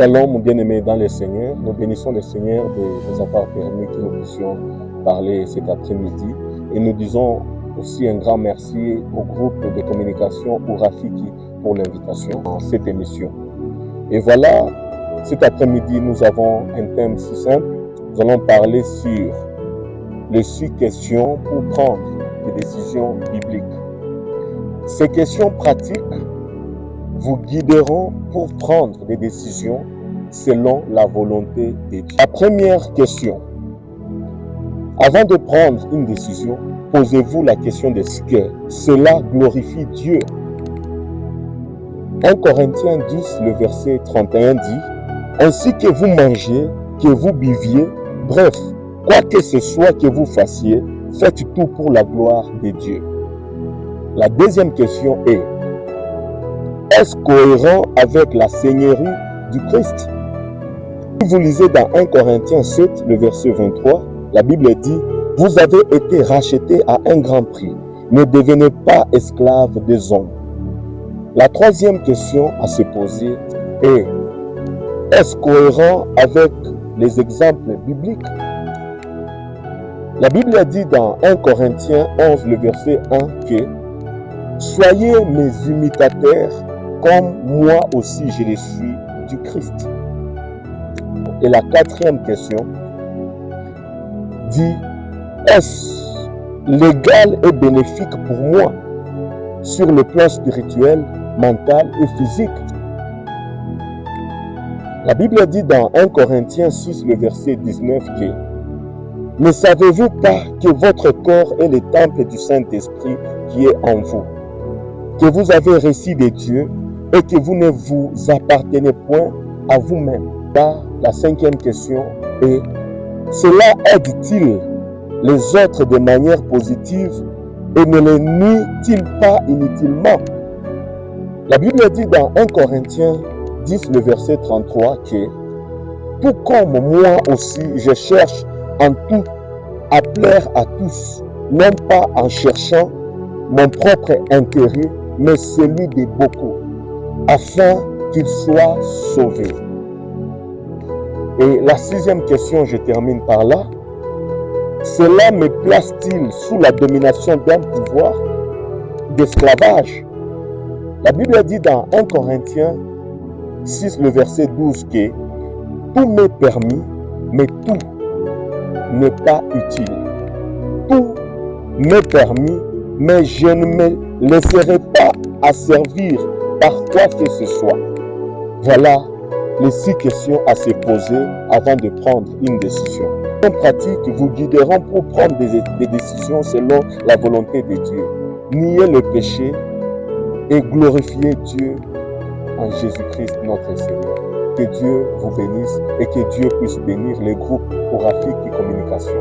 Shalom, bien-aimés dans le Seigneur. Nous bénissons le Seigneur de nous avoir permis que nous puissions parler cet après-midi. Et nous disons aussi un grand merci au groupe de communication ou Rafiki pour l'invitation dans cette émission. Et voilà, cet après-midi, nous avons un thème si simple. Nous allons parler sur les 6 questions pour prendre des décisions bibliques. Ces questions pratiques vous guideront pour prendre des décisions selon la volonté de Dieu. La première question. Avant de prendre une décision, posez-vous la question de ce que cela glorifie Dieu. 1 Corinthiens 10, le verset 31 dit « Ainsi que vous mangez, que vous buviez, bref, quoi que ce soit que vous fassiez, faites tout pour la gloire de Dieu. » La deuxième question est « Est-ce cohérent avec la seigneurie du Christ ?» Si vous lisez dans 1 Corinthiens 7, le verset 23, la Bible dit « Vous avez été rachetés à un grand prix. Ne devenez pas esclaves des hommes. » La troisième question à se poser est « Est-ce cohérent avec les exemples bibliques ?» La Bible dit dans 1 Corinthiens 11, le verset 1 que « Soyez mes imitateurs comme moi aussi je le suis du Christ. » Et la quatrième question dit « Est-ce légal et bénéfique pour moi sur le plan spirituel, mental et physique ?» La Bible dit dans 1 Corinthiens 6, le verset 19 que « Ne savez-vous pas que votre corps est le temple du Saint-Esprit qui est en vous, que vous avez reçu de Dieu et que vous ne vous appartenez point à vous-même ?» La cinquième question est « Cela aide-t-il les autres de manière positive et ne les nuit-il pas inutilement ?» La Bible dit dans 1 Corinthiens 10, le verset 33 que « Tout comme moi aussi, je cherche en tout à plaire à tous, non pas en cherchant mon propre intérêt, mais celui de beaucoup, afin qu'ils soient sauvés. » Et la sixième question, je termine par là. Cela me place-t-il sous la domination d'un pouvoir d'esclavage? La Bible dit dans 1 Corinthiens 6, le verset 12 que tout m'est permis, mais tout n'est pas utile. Tout m'est permis, mais je ne me laisserai pas asservir par quoi que ce soit. Voilà les 6 questions à se poser avant de prendre une décision. En pratique, vous guideront pour prendre des décisions selon la volonté de Dieu. Niez le péché et glorifiez Dieu en Jésus-Christ notre Seigneur. Que Dieu vous bénisse et que Dieu puisse bénir les groupes pour Rafiki Communication.